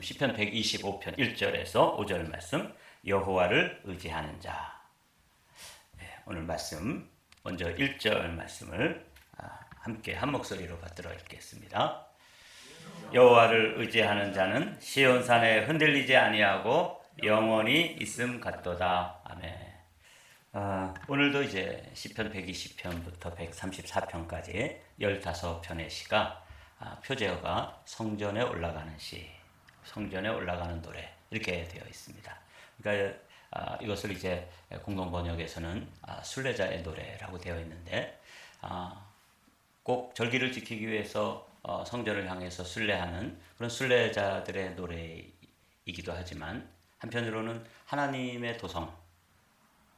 시편 125편 1절에서 5절 말씀, 여호와를 의지하는 자. 오늘 말씀 먼저 1절 말씀을 함께 한 목소리로 받들어 읽겠습니다. 여호와를 의지하는 자는 시온산에 흔들리지 아니하고 영원히 있음 같도다. 아멘. 오늘도 이제 시편 120편부터 134편까지 15편의 시가 표제어가 성전에 올라가는 시, 성전에 올라가는 노래 이렇게 되어 있습니다. 그러니까 이것을 이제 공동 번역에서는 순례자의 노래라고 되어 있는데 꼭 절기를 지키기 위해서 성전을 향해서 순례하는 그런 순례자들의 노래이기도 하지만 한편으로는 하나님의 도성,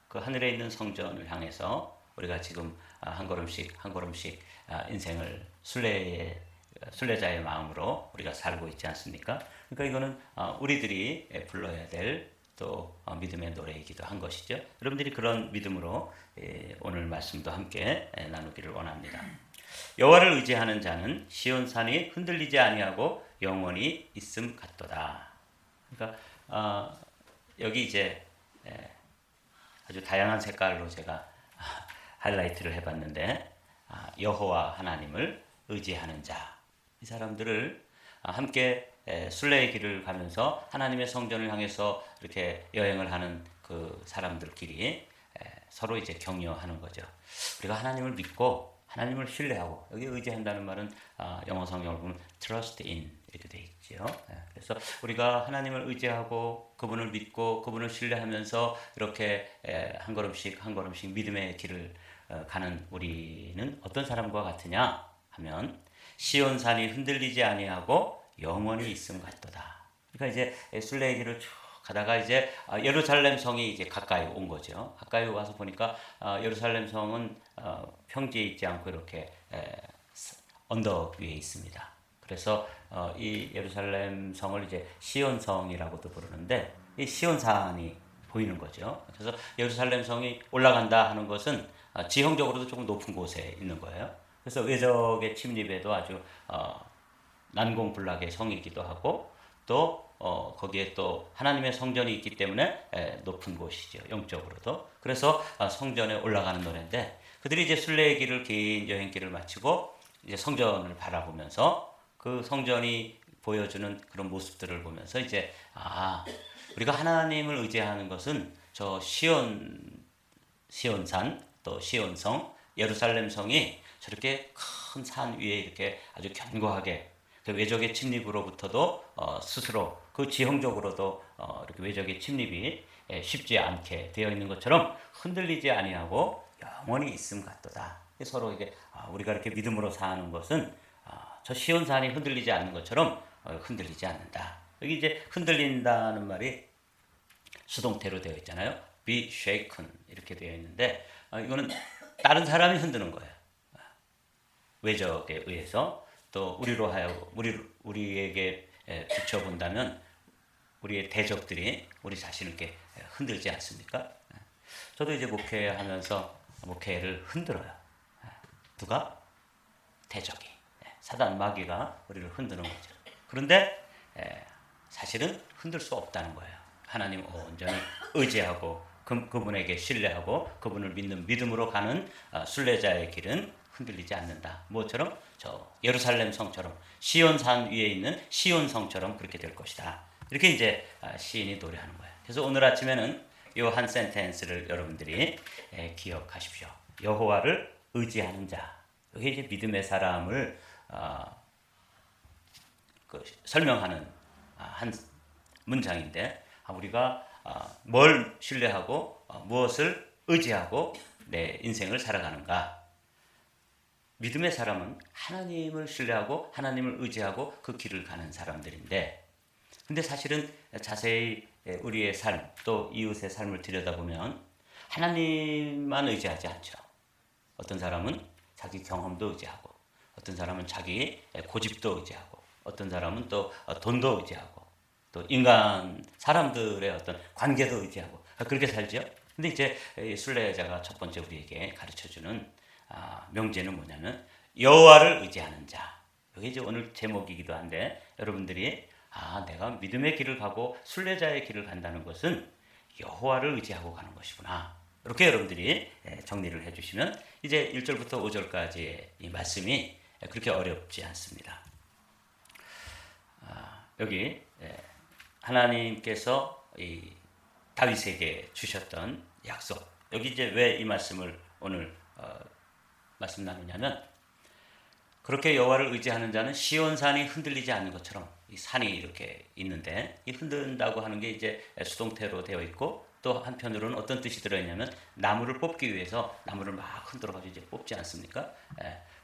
그 하늘에 있는 성전을 향해서 우리가 지금 한 걸음씩 한 걸음씩 인생을 순례자의 마음으로 우리가 살고 있지 않습니까? 그러니까 이거는 우리들이 불러야 될 또 믿음의 노래이기도 한 것이죠. 여러분들이 그런 믿음으로 오늘 말씀도 함께 나누기를 원합니다. 여호와를 의지하는 자는 시온산이 흔들리지 아니하고 영원히 있음 같도다. 그러니까 여기 이제 아주 다양한 색깔로 제가 하이라이트를 해봤는데 여호와 하나님을 의지하는 자, 이 사람들을 함께 순례의 길을 가면서 하나님의 성전을 향해서 이렇게 여행을 하는 그 사람들끼리 서로 이제 격려하는 거죠. 우리가 하나님을 믿고 하나님을 신뢰하고, 여기 의지한다는 말은 영어 성경을 보면 trust in 이렇게 돼 있죠. 그래서 우리가 하나님을 의지하고 그분을 믿고 그분을 신뢰하면서 이렇게 한 걸음씩 한 걸음씩 믿음의 길을 가는 우리는 어떤 사람과 같으냐 하면 시온산이 흔들리지 아니하고 영원히 있음 같도다. 그러니까 이제 순례의 길을 쭉 가다가 이제 예루살렘 성이 이제 가까이 온 거죠. 가까이 와서 보니까 예루살렘 성은 평지에 있지 않고 이렇게 언덕 위에 있습니다. 그래서 이 예루살렘 성을 이제 시온성이라고도 부르는데 이 시온산이 보이는 거죠. 그래서 예루살렘 성이 올라간다 하는 것은 지형적으로도 조금 높은 곳에 있는 거예요. 그래서 외적의 침입에도 아주 난공불락의 성이기도 하고 또 거기에 또 하나님의 성전이 있기 때문에 높은 곳이죠. 영적으로도. 그래서 성전에 올라가는 노래인데 그들이 이제 순례의 길을 긴 여행길을 마치고 이제 성전을 바라보면서 그 성전이 보여주는 그런 모습들을 보면서 이제 우리가 하나님을 의지하는 것은 저 시온산 또 시온성 예루살렘 성이 저렇게 큰 산 위에 이렇게 아주 견고하게 그 외적의 침입으로부터도 스스로 그 지형적으로도 이렇게 외적의 침입이 쉽지 않게 되어 있는 것처럼 흔들리지 아니하고 영원히 있음 같도다. 서로 이게 우리가 이렇게 믿음으로 사는 것은 저 시온산이 흔들리지 않는 것처럼 흔들리지 않는다. 여기 이제 흔들린다는 말이 수동태로 되어 있잖아요. Be shaken 이렇게 되어 있는데 이거는 다른 사람이 흔드는 거예요. 외적에 의해서 또 우리로 하여 우리에게 비춰본다면 우리의 대적들이 우리 자신을 이렇게 흔들지 않습니까? 저도 이제 목회하면서 목회를 흔들어요. 누가? 대적이, 사단 마귀가 우리를 흔드는 거죠. 그런데 사실은 흔들 수 없다는 거예요. 하나님 온전히 의지하고 그분에게 신뢰하고 그분을 믿는 믿음으로 가는 순례자의 길은 흔들리지 않는다. 뭐처럼? 저 예루살렘 성처럼 시온산 위에 있는 시온 성처럼 그렇게 될 것이다. 이렇게 이제 시인이 노래하는 거예요. 그래서 오늘 아침에는 이 한 센텐스를 여러분들이 기억하십시오. 여호와를 의지하는 자. 이게 이제 믿음의 사람을 설명하는 한 문장인데 우리가 뭘 신뢰하고 무엇을 의지하고 내 인생을 살아가는가? 믿음의 사람은 하나님을 신뢰하고 하나님을 의지하고 그 길을 가는 사람들인데 근데 사실은 자세히 우리의 삶 또 이웃의 삶을 들여다보면 하나님만 의지하지 않죠. 어떤 사람은 자기 경험도 의지하고 어떤 사람은 자기 고집도 의지하고 어떤 사람은 또 돈도 의지하고 또 인간 사람들의 어떤 관계도 의지하고 그렇게 살죠. 근데 이제 순례자가 첫 번째 우리에게 가르쳐주는 명제는 뭐냐면 여호와를 의지하는 자. 이게 이제 오늘 제목이기도 한데 여러분들이 내가 믿음의 길을 가고 순례자의 길을 간다는 것은 여호와를 의지하고 가는 것이구나. 이렇게 여러분들이 정리를 해주시면 이제 1절부터 5절까지의 이 말씀이 그렇게 어렵지 않습니다. 여기 하나님께서 이 다윗에게 주셨던 약속. 여기 이제 왜 이 말씀을 오늘 말씀 나누냐면, 그렇게 여호와를 의지하는 자는 시온산이 흔들리지 않는 것처럼 이 산이 이렇게 있는데, 이 흔든다고 하는 게 이제 수동태로 되어 있고, 또 한편으로는 어떤 뜻이 들어있냐면 나무를 뽑기 위해서 나무를 막 흔들어가지고 이제 뽑지 않습니까?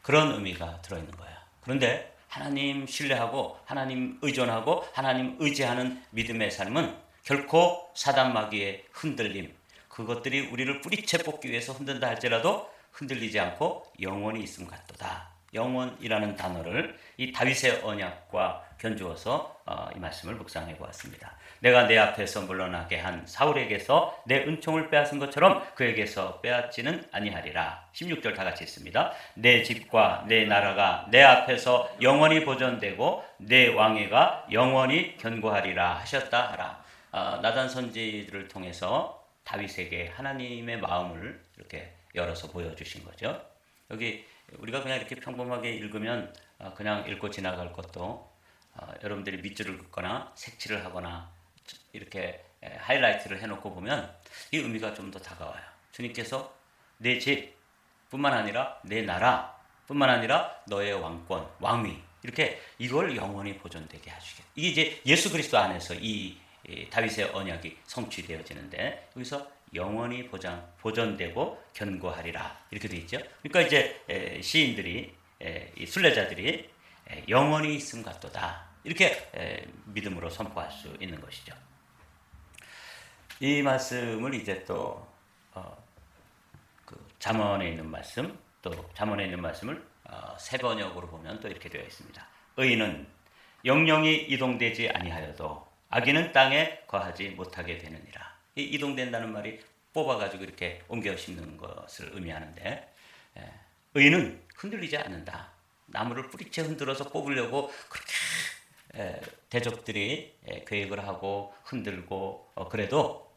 그런 의미가 들어있는 거야. 그런데 하나님 신뢰하고 하나님 의존하고 하나님 의지하는 믿음의 삶은 결코 사단 마귀의 흔들림, 그것들이 우리를 뿌리채 뽑기 위해서 흔든다 할지라도 흔들리지 않고 영원히 있음 같도다. 영원이라는 단어를 이 다윗의 언약과 견주어서 이 말씀을 묵상해 보았습니다. 내가 내 앞에서 물러나게 한 사울에게서 내 은총을 빼앗은 것처럼 그에게서 빼앗지는 아니하리라. 16절 다 같이 있습니다. 내 집과 내 나라가 내 앞에서 영원히 보존되고 내 왕위가 영원히 견고하리라 하셨다 하라. 나단 선지를 통해서 다윗에게 하나님의 마음을 이렇게 열어서 보여주신 거죠. 여기 우리가 그냥 이렇게 평범하게 읽으면 그냥 읽고 지나갈 것도 여러분들이 밑줄을 긋거나 색칠을 하거나 이렇게 하이라이트를 해놓고 보면 이 의미가 좀 더 다가와요. 주님께서 내 집뿐만 아니라 내 나라뿐만 아니라 너의 왕권, 왕위, 이렇게 이걸 영원히 보존되게 하시겠다. 이게 이제 예수 그리스도 안에서 이 다윗의 언약이 성취되어지는데, 여기서 영원히 보존되고 견고하리라 이렇게 되어 있죠. 그러니까 이제 시인들이, 이 순례자들이 영원히 있음 같도다 이렇게 믿음으로 선포할 수 있는 것이죠. 이 말씀을 이제 또 그 잠언에 있는 말씀, 또 잠언에 있는 말씀을 새 번역으로 보면 또 이렇게 되어 있습니다. 의인은 영영이 이동되지 아니하여도 악인은 땅에 거하지 못하게 되느니라. 이 이동된다는 말이 뽑아가지고 이렇게 옮겨 심는 것을 의미하는데, 의인은 흔들리지 않는다. 나무를 뿌리채 흔들어서 뽑으려고 그렇게 대적들이 계획을 하고 흔들고 그래도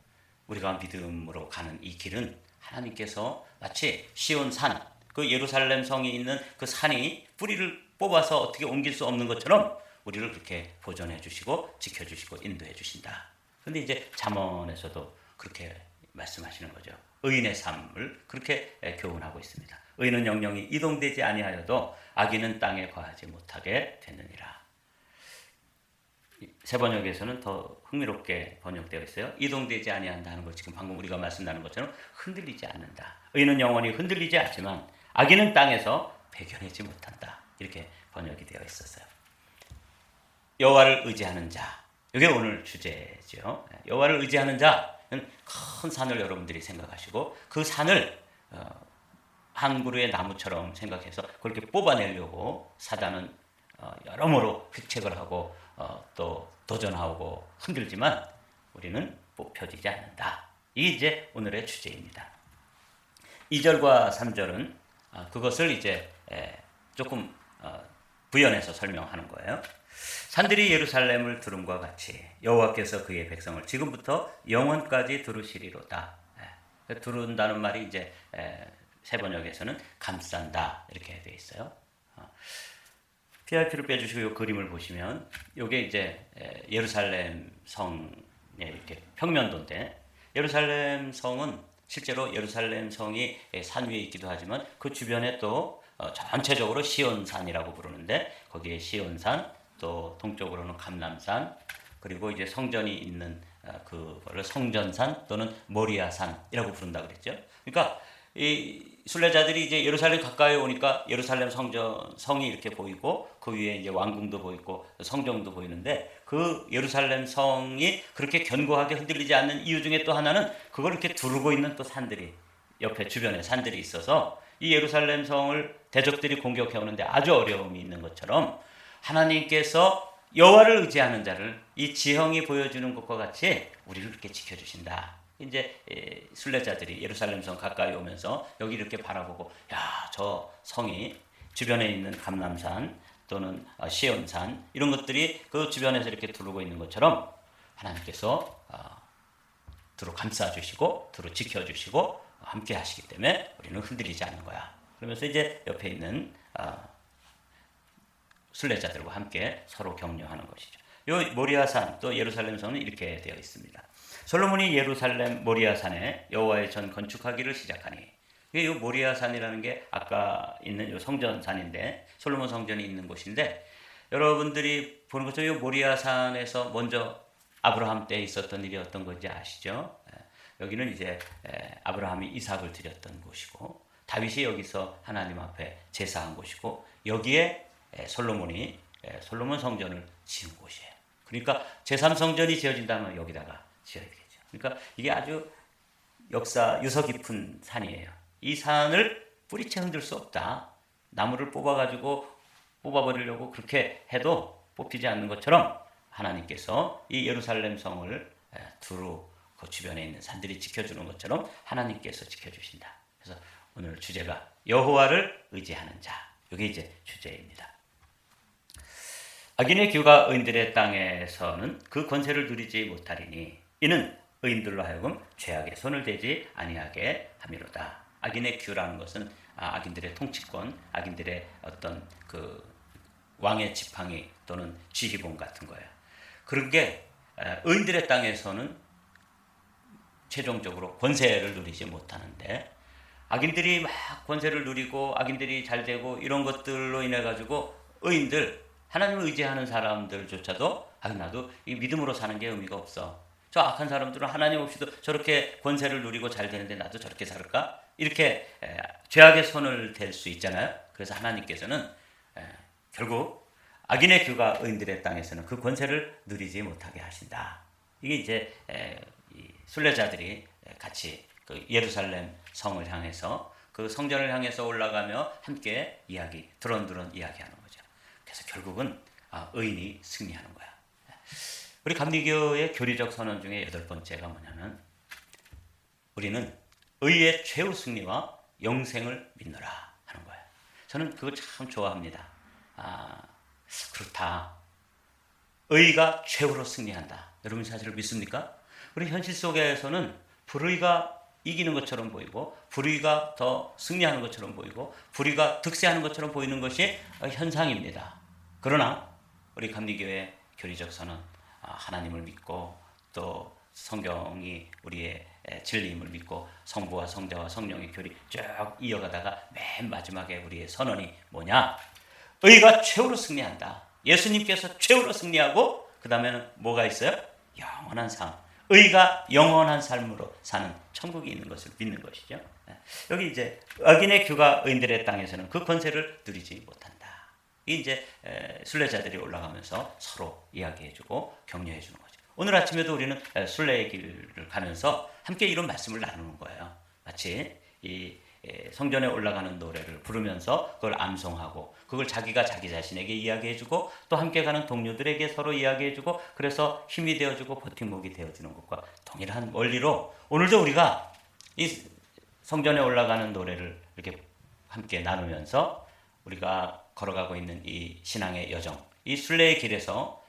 우리가 믿음으로 가는 이 길은 하나님께서 마치 시온산, 그 예루살렘 성이 있는 그 산이 뿌리를 뽑아서 어떻게 옮길 수 없는 것처럼 우리를 그렇게 보존해 주시고 지켜주시고 인도해 주신다. 그런데 이제 잠언에서도 그렇게 말씀하시는 거죠. 의인의 삶을 그렇게 교훈하고 있습니다. 의인은 영영이 이동되지 아니하여도 악인은 땅에 거하지 못하게 되느니라. 새 번역에서는 더 흥미롭게 번역되어 있어요. 이동되지 아니한다는 걸 지금 방금 우리가 말씀 나눈 것처럼 흔들리지 않는다. 의인은 영원히 흔들리지 않지만 악인은 땅에서 배견하지 못한다. 이렇게 번역이 되어 있었어요. 여호와를 의지하는 자, 이게 오늘 주제죠. 여호와를 의지하는 자는 큰 산을 여러분들이 생각하시고, 그 산을 한 그루의 나무처럼 생각해서 그렇게 뽑아내려고 사단은 여러모로 획책을 하고 또 도전하고 흔들지만 우리는 뽑혀지지 않는다. 이게 이제 오늘의 주제입니다. 2절과 3절은 그것을 이제 조금 부연해서 설명하는 거예요. 산들이 예루살렘을 두름과 같이 여호와께서 그의 백성을 지금부터 영원까지 두르시리로다. 두른다는 말이 이제 새 번역에서는 감싼다 이렇게 되어 있어요. PRP를 빼주시고 이 그림을 보시면 이게 이제 예루살렘 성의 이렇게 평면도인데, 예루살렘 성은 실제로 예루살렘 성이 산 위에 있기도 하지만 그 주변에 또 전체적으로 시온산이라고 부르는데, 거기에 시온산, 또 동쪽으로는 감람산, 그리고 이제 성전이 있는 그거를 성전산 또는 모리아산이라고 부른다 그랬죠. 그러니까 이 순례자들이 이제 예루살렘 가까이 오니까 예루살렘 성이 이렇게 보이고, 그 위에 이제 왕궁도 보이고 성정도 보이는데, 그 예루살렘 성이 그렇게 견고하게 흔들리지 않는 이유 중에 또 하나는 그걸 이렇게 두르고 있는 또 산들이, 옆에 주변에 산들이 있어서 이 예루살렘 성을 대적들이 공격해 오는데 아주 어려움이 있는 것처럼, 하나님께서 여호와를 의지하는 자를 이 지형이 보여주는 것과 같이 우리를 그렇게 지켜주신다. 이제 순례자들이 예루살렘 성 가까이 오면서 여기 이렇게 바라보고, 야, 저 성이 주변에 있는 감람산, 또는 시온산 이런 것들이 그 주변에서 이렇게 두르고 있는 것처럼 하나님께서 두루 감싸주시고 두루 지켜주시고 함께 하시기 때문에 우리는 흔들리지 않는 거야. 그러면서 이제 옆에 있는 순례자들과 함께 서로 격려하는 것이죠. 이 모리아산 또 예루살렘 성은 이렇게 되어 있습니다. 솔로몬이 예루살렘 모리아산에 여호와의 전 건축하기를 시작하니, 이 모리아산이라는 게 아까 있는 이 성전산인데 솔로몬 성전이 있는 곳인데, 여러분들이 보는 것처럼 이 모리아산에서 먼저 아브라함 때 있었던 일이 어떤 건지 아시죠? 여기는 이제 아브라함이 이삭을 드렸던 곳이고, 다윗이 여기서 하나님 앞에 제사한 곳이고, 여기에 솔로몬이 솔로몬 성전을 지은 곳이에요. 그러니까 제3성전이 지어진다면 여기다가 지어야겠죠. 그러니까 이게 아주 역사 유서 깊은 산이에요. 이 산을 뿌리채 흔들 수 없다. 나무를 뽑아버리려고 그렇게 해도 뽑히지 않는 것처럼 하나님께서 이 예루살렘 성을 두루 그 주변에 있는 산들이 지켜주는 것처럼 하나님께서 지켜주신다. 그래서 오늘 주제가 여호와를 의지하는 자. 이게 이제 주제입니다. 악인의 규가 의인들의 땅에서는 그 권세를 누리지 못하리니 이는 의인들로 하여금 죄악에 손을 대지 아니하게 함이로다. 악인의 규라는 것은 악인들의 통치권, 악인들의 어떤 그 왕의 지팡이 또는 지휘봉 같은 거예요. 그런 게 의인들의 땅에서는 최종적으로 권세를 누리지 못하는데, 악인들이 막 권세를 누리고 악인들이 잘 되고 이런 것들로 인해 가지고 의인들, 하나님을 의지하는 사람들조차도 나도 이 믿음으로 사는 게 의미가 없어. 저 악한 사람들은 하나님 없이도 저렇게 권세를 누리고 잘 되는데 나도 저렇게 살까? 이렇게 죄악의 손을 댈 수 있잖아요. 그래서 하나님께서는 결국 악인의 규가 의인들의 땅에서는 그 권세를 누리지 못하게 하신다. 이게 이제 이 순례자들이 같이 그 예루살렘 성을 향해서 그 성전을 향해서 올라가며 함께 드런드런 이야기하는 거죠. 그래서 결국은 의인이 승리하는 거야. 우리 감리교의 교리적 선언 중에 8번째가 뭐냐면, 우리는 의의 최후 승리와 영생을 믿노라 하는 거예요. 저는 그거 참 좋아합니다. 그렇다. 의가 최후로 승리한다. 여러분 사실을 믿습니까? 우리 현실 속에서는 불의가 이기는 것처럼 보이고, 불의가 더 승리하는 것처럼 보이고, 불의가 득세하는 것처럼 보이는 것이 현상입니다. 그러나 우리 감리교의 교리적 선언, 하나님을 믿고 또 성경이 우리의 진리임을 믿고 성부와 성자와 성령의 교리 쭉 이어가다가 맨 마지막에 우리의 선언이 뭐냐? 의가 최후로 승리한다. 예수님께서 최후로 승리하고 그 다음에는 뭐가 있어요? 영원한 삶. 의가 영원한 삶으로 사는 천국이 있는 것을 믿는 것이죠. 여기 이제 악인의 규가 의인들의 땅에서는 그 권세를 누리지 못한다. 이 이제 순례자들이 올라가면서 서로 이야기해주고 격려해주는 거죠. 오늘 아침에도 우리는 순례의 길을 가면서 함께 이런 말씀을 나누는 거예요. 마치 이 성전에 올라가는 노래를 부르면서 그걸 암송하고, 그걸 자기가 자기 자신에게 이야기해주고, 또 함께 가는 동료들에게 서로 이야기해주고, 그래서 힘이 되어주고 버팀목이 되어주는 것과 동일한 원리로 오늘도 우리가 이 성전에 올라가는 노래를 이렇게 함께 나누면서 우리가 걸어가고 있는 이 신앙의 여정, 이 순례의 길에서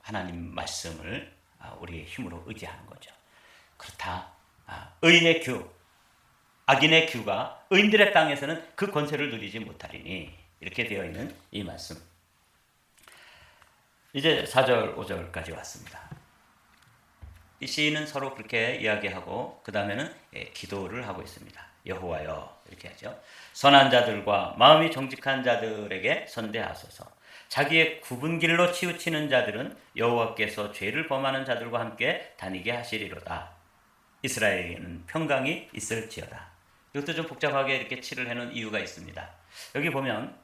하나님 말씀을 우리의 힘으로 의지하는 거죠. 그렇다. 의인의 규, 악인의 규가 의인들의 땅에서는 그 권세를 누리지 못하리니, 이렇게 되어 있는 이 말씀. 이제 4절 5절까지 왔습니다. 이 시인은 서로 그렇게 이야기하고 그 다음에는 기도를 하고 있습니다. 여호와여, 이렇게 하죠. 선한 자들과 마음이 정직한 자들에게 선대하소서. 자기의 굽은 길로 치우치는 자들은 여호와께서 죄를 범하는 자들과 함께 다니게 하시리로다. 이스라엘에는 평강이 있을지어다. 이것도 좀 복잡하게 이렇게 칠을 해놓은 이유가 있습니다. 여기 보면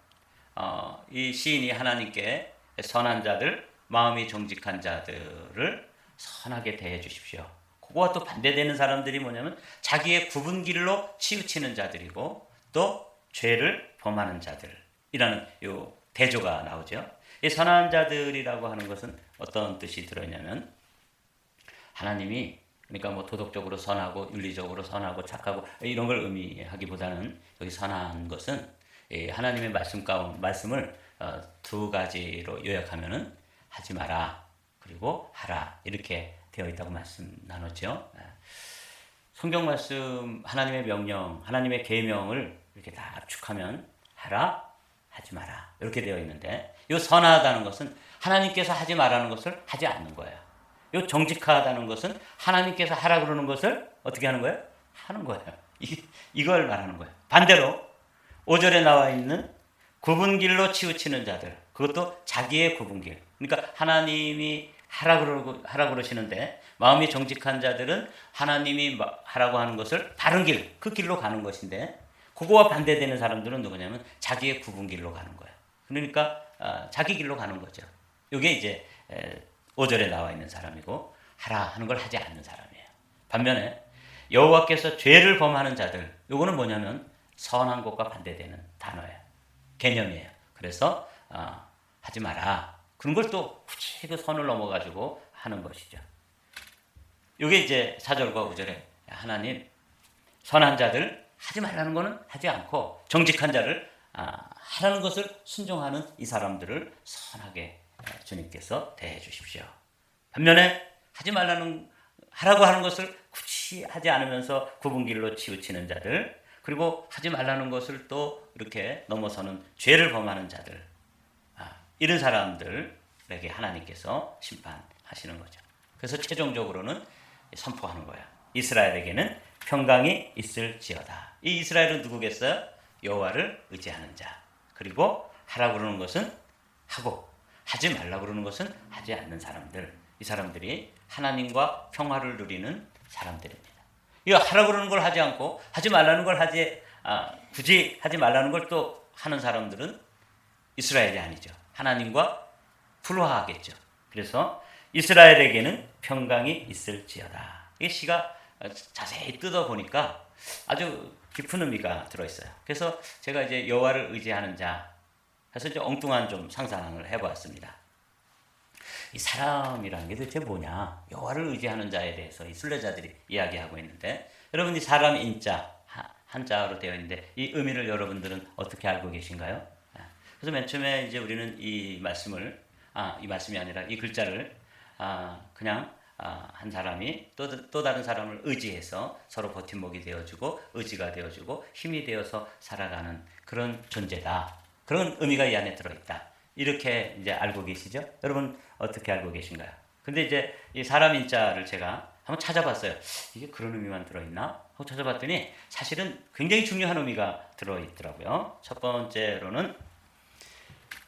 이 시인이 하나님께 선한 자들, 마음이 정직한 자들을 선하게 대해 주십시오. 그거와 또 반대되는 사람들이 뭐냐면 자기의 굽은 길로 치우치는 자들이고 또 죄를 범하는 자들이라는 요 대조가 나오죠. 이 선한 자들이라고 하는 것은 어떤 뜻이 들어있냐면, 하나님이 그러니까 뭐 도덕적으로 선하고 윤리적으로 선하고 착하고 이런 걸 의미하기보다는 여기 선한 것은 하나님의 말씀을 두 가지로 요약하면은 하지 마라 그리고 하라 이렇게 되어 있다고 말씀 나눴죠. 성경 말씀 하나님의 명령, 하나님의 계명을 이렇게 다 압축하면 하라, 하지 마라 이렇게 되어 있는데 이 선하다는 것은 하나님께서 하지 말라는 것을 하지 않는 거예요. 이 정직하다는 것은 하나님께서 하라 그러는 것을 어떻게 하는 거예요? 하는 거예요. 이걸 말하는 거예요. 반대로 5절에 나와 있는 굽은 길로 치우치는 자들, 그것도 자기의 굽은 길. 그러니까 하나님이 하라 그러시는데 마음이 정직한 자들은 하나님이 하라고 하는 것을 바른 길, 그 길로 가는 것인데 그거와 반대되는 사람들은 누구냐면 자기의 굽은 길로 가는 거예요. 그러니까 자기 길로 가는 거죠. 이게 이제 5절에 나와 있는 사람이고 하라 하는 걸 하지 않는 사람이에요. 반면에 여호와께서 죄를 범하는 자들, 요거는 뭐냐면 선한 것과 반대되는 단어예요. 개념이에요. 그래서 하지 마라. 그런 걸 또 굳이 그 선을 넘어가지고 하는 것이죠. 이게 이제 4절과 5절에 하나님 선한 자들 하지 말라는 거는 하지 않고 정직한 자를 하라는 것을 순종하는 이 사람들을 선하게 주님께서 대해 주십시오. 반면에 하라고 하는 것을 굳이 하지 않으면서 굽은 길로 치우치는 자들, 그리고 하지 말라는 것을 또 이렇게 넘어서는 죄를 범하는 자들, 이런 사람들에게 하나님께서 심판하시는 거죠. 그래서 최종적으로는 선포하는 거예요. 이스라엘에게는 평강이 있을지어다. 이 이스라엘은 누구겠어요? 여호와를 의지하는 자. 그리고 하라고 그러는 것은 하고 하지 말라고 그러는 것은 하지 않는 사람들. 이 사람들이 하나님과 평화를 누리는 사람들입니다. 이거 하라고 그러는 걸 하지 않고 하지 말라는 걸 굳이 하지 말라는 걸 또 하는 사람들은 이스라엘이 아니죠. 하나님과 불화하겠죠. 그래서 이스라엘에게는 평강이 있을지어다. 이 시가 자세히 뜯어보니까 아주 깊은 의미가 들어있어요. 그래서 제가 이제 여호와를 의지하는 자 해서 이제 엉뚱한 좀 상상을 해보았습니다. 이 사람이라는 게 도대체 뭐냐? 여호와를 의지하는 자에 대해서 이 순례자들이 이야기하고 있는데, 여러분 이 사람 인자 한자로 되어 있는데 이 의미를 여러분들은 어떻게 알고 계신가요? 그래서 맨 처음에 이제 우리는 이 말씀이 아니라 이 글자를 그냥 한 사람이 또 다른 사람을 의지해서 서로 버팀목이 되어주고 의지가 되어주고 힘이 되어서 살아가는 그런 존재다. 그런 의미가 이 안에 들어있다. 이렇게 이제 알고 계시죠? 여러분 어떻게 알고 계신가요? 근데 이제 이 사람 인자를 제가 한번 찾아봤어요. 이게 그런 의미만 들어있나? 하고 찾아봤더니 사실은 굉장히 중요한 의미가 들어있더라고요. 첫 번째로는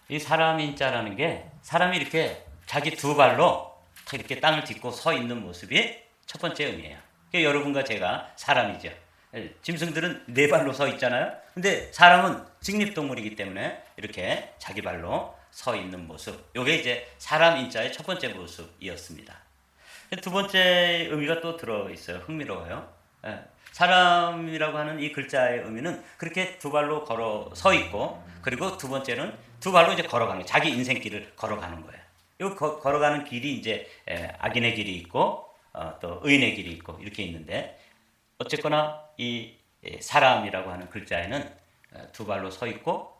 이 사람 인자라는 게 사람이 이렇게 자기 두 발로 이렇게 땅을 딛고 서 있는 모습이 첫 번째 의미예요. 그러니까 여러분과 제가 사람이죠. 짐승들은 네 발로 서 있잖아요. 근데 사람은 직립동물이기 때문에 이렇게 자기 발로 서 있는 모습. 이게 이제 사람 인자의 첫 번째 모습이었습니다. 두 번째 의미가 또 들어있어요. 흥미로워요. 사람이라고 하는 이 글자의 의미는 그렇게 두 발로 걸어 서 있고, 그리고 두 번째는 두 발로 이제 걸어가는, 자기 인생길을 걸어가는 거예요. 이 걸어가는 길이 이제 악인의 길이 있고 또 의인의 길이 있고 이렇게 있는데, 어쨌거나 이 사람이라고 하는 글자에는 두 발로 서 있고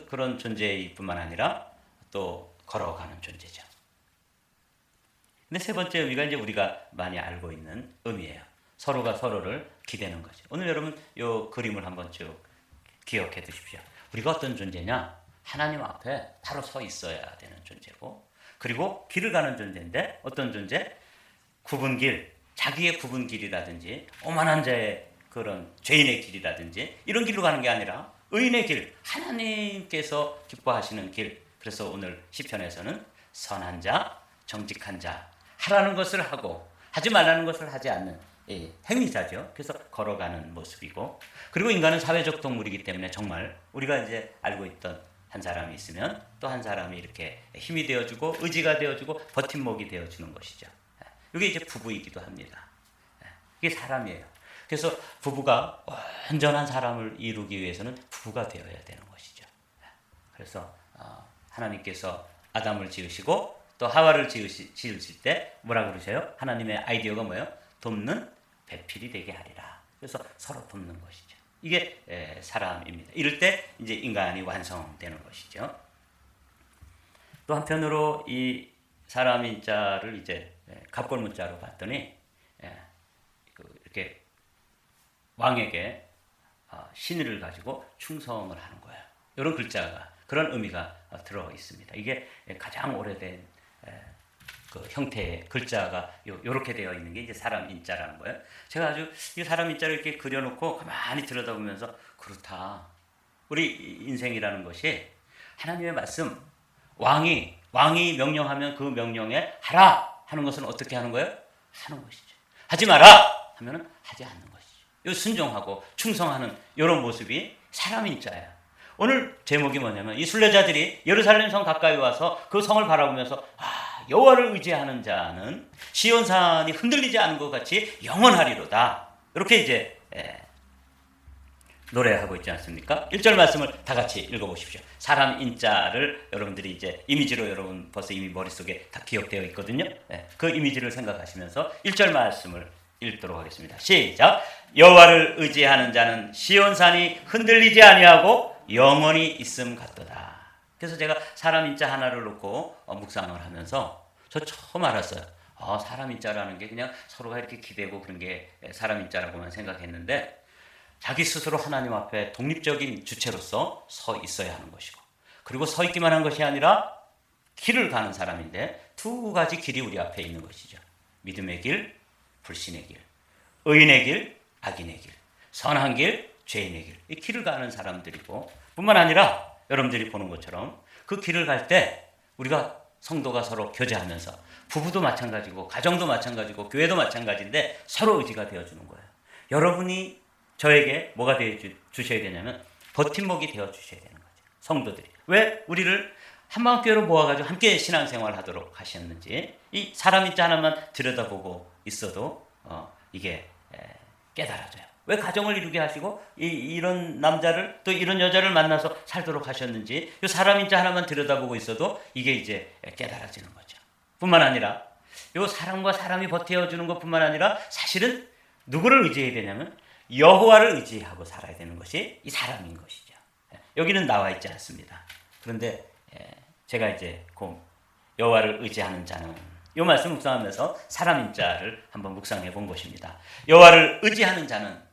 그런 존재일 뿐만 아니라 또 걸어가는 존재죠. 근데 세 번째 의미가 이제 우리가 많이 알고 있는 의미예요. 서로가 서로를 기대는 거죠. 오늘 여러분 이 그림을 한번 쭉 기억해 두십시오. 우리가 어떤 존재냐? 하나님 앞에 바로 서 있어야 되는 존재고, 그리고 길을 가는 존재인데 어떤 존재? 굽은 길, 자기의 굽은 길이라든지 오만한 자의 그런 죄인의 길이라든지 이런 길로 가는 게 아니라 의인의 길, 하나님께서 기뻐하시는 길. 그래서 오늘 시편에서는 선한 자, 정직한 자, 하라는 것을 하고 하지 말라는 것을 하지 않는 행위자죠. 그래서 걸어가는 모습이고, 그리고 인간은 사회적 동물이기 때문에 정말 우리가 이제 알고 있던 한 사람이 있으면 또 한 사람이 이렇게 힘이 되어주고 의지가 되어주고 버팀목이 되어주는 것이죠. 이게 이제 부부이기도 합니다. 이게 사람이에요. 그래서 부부가 온전한 사람을 이루기 위해서는 부부가 되어야 되는 것이죠. 그래서 하나님께서 아담을 지으시고 또 하와를 지으실 때 뭐라고 그러세요? 하나님의 아이디어가 뭐예요? 돕는 배필이 되게 하리라. 그래서 서로 돕는 것이죠. 이게 사람입니다. 이럴 때 이제 인간이 완성되는 것이죠. 또 한편으로 이 사람 인자를 이제 갑골 문자로 봤더니 이렇게 왕에게 신의를 가지고 충성을 하는 거예요. 이런 글자가 그런 의미가 들어 있습니다. 이게 가장 오래된 그 형태의 글자가 요렇게 되어 있는 게 이제 사람 인자라는 거예요. 제가 아주 이 사람 인자를 이렇게 그려놓고 가만히 들여다보면서 그렇다. 우리 인생이라는 것이 하나님의 말씀, 왕이 명령하면 그 명령에 하라 하는 것은 어떻게 하는 거예요? 하는 것이죠. 하지 마라 하면은 하지 않는 것이죠. 이 순종하고 충성하는 이런 모습이 사람 인자예요. 오늘 제목이 뭐냐면 이 순례자들이 예루살렘 성 가까이 와서 그 성을 바라보면서 여호와를 의지하는 자는 시온산이 흔들리지 않은 것 같이 영원하리로다. 이렇게 이제 노래하고 있지 않습니까? 1절 말씀을 다 같이 읽어보십시오. 사람 인자를 여러분들이 이제 이미지로 여러분 벌써 이미 머릿속에 다 기억되어 있거든요. 그 이미지를 생각하시면서 1절 말씀을 읽도록 하겠습니다. 시작. 여호와를 의지하는 자는 시온산이 흔들리지 아니하고 영원히 있음 같도다. 그래서 제가 사람 인자 하나를 놓고 묵상을 하면서 저 처음 알았어요. 사람 인자라는 게 그냥 서로가 이렇게 기대고 그런 게 사람 인자라고만 생각했는데 자기 스스로 하나님 앞에 독립적인 주체로서 서 있어야 하는 것이고 그리고 서 있기만 한 것이 아니라 길을 가는 사람인데 두 가지 길이 우리 앞에 있는 것이죠. 믿음의 길, 불신의 길, 의인의 길, 악인의 길, 선한 길, 죄인의 길. 이 길을 가는 사람들이고 뿐만 아니라 여러분들이 보는 것처럼 그 길을 갈 때 우리가 성도가 서로 교제하면서 부부도 마찬가지고 가정도 마찬가지고 교회도 마찬가지인데 서로 의지가 되어주는 거예요. 여러분이 저에게 뭐가 되어주셔야 되냐면 버팀목이 되어주셔야 되는 거죠. 성도들이. 왜 우리를 한마음교회로 모아가지고 함께 신앙생활을 하도록 하셨는지 이 사람 인자 하나만 들여다보고 있어도 이게 깨달아져요. 왜 가정을 이루게 하시고 이런 남자를 또 이런 여자를 만나서 살도록 하셨는지 이 사람 인자 하나만 들여다보고 있어도 이게 이제 깨달아지는 거죠. 뿐만 아니라 이 사람과 사람이 버텨주는 것뿐만 아니라 사실은 누구를 의지해야 되냐면 여호와를 의지하고 살아야 되는 것이 이 사람인 것이죠. 여기는 나와 있지 않습니다. 그런데 제가 이제 여호와를 의지하는 자는 이 말씀 묵상하면서 사람 인자를 한번 묵상해 본 것입니다. 여호와를 의지하는 자는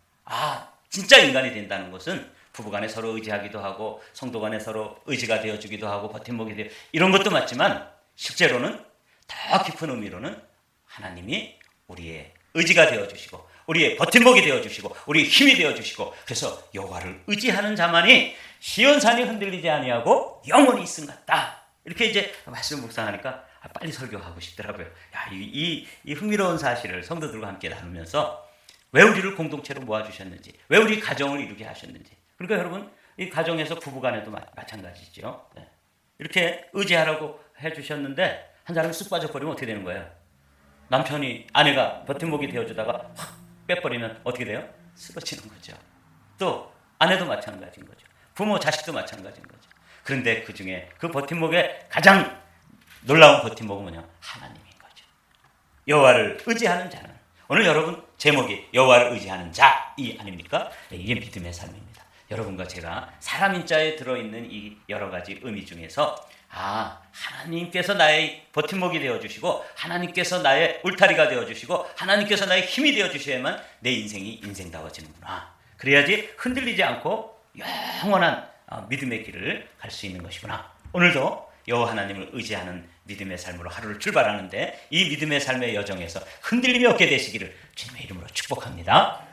진짜 인간이 된다는 것은 부부간에 서로 의지하기도 하고 성도간에 서로 의지가 되어주기도 하고 버팀목이 되어 이런 것도 맞지만 실제로는 더 깊은 의미로는 하나님이 우리의 의지가 되어주시고 우리의 버팀목이 되어주시고 우리의 힘이 되어주시고 그래서 여호와를 의지하는 자만이 시온산이 흔들리지 아니하고 영원히 있음 같다. 이렇게 이제 말씀 묵상하니까 빨리 설교하고 싶더라고요. 이 흥미로운 사실을 성도들과 함께 나누면서 왜 우리를 공동체로 모아주셨는지 왜 우리 가정을 이루게 하셨는지 그러니까 여러분 이 가정에서 부부간에도 마찬가지죠. 이렇게 의지하라고 해주셨는데 한 사람이 쑥 빠져버리면 어떻게 되는 거예요? 남편이 아내가 버팀목이 되어주다가 확 빼버리면 어떻게 돼요? 쓰러지는 거죠. 또 아내도 마찬가지인 거죠. 부모 자식도 마찬가지인 거죠. 그런데 그 중에 그 버팀목의 가장 놀라운 버팀목은 뭐냐? 하나님인 거죠. 여호와를 의지하는 자는 오늘 여러분 제목이 여호와를 의지하는 자이 아닙니까? 이게 믿음의 삶입니다. 여러분과 제가 사람 인자에 들어있는 이 여러 가지 의미 중에서 하나님께서 나의 버팀목이 되어주시고 하나님께서 나의 울타리가 되어주시고 하나님께서 나의 힘이 되어주셔야만 내 인생이 인생다워지는구나. 그래야지 흔들리지 않고 영원한 믿음의 길을 갈 수 있는 것이구나. 오늘도 여호와 하나님을 의지하는 믿음의 삶으로 하루를 출발하는데 이 믿음의 삶의 여정에서 흔들림이 없게 되시기를 주님의 이름으로 축복합니다.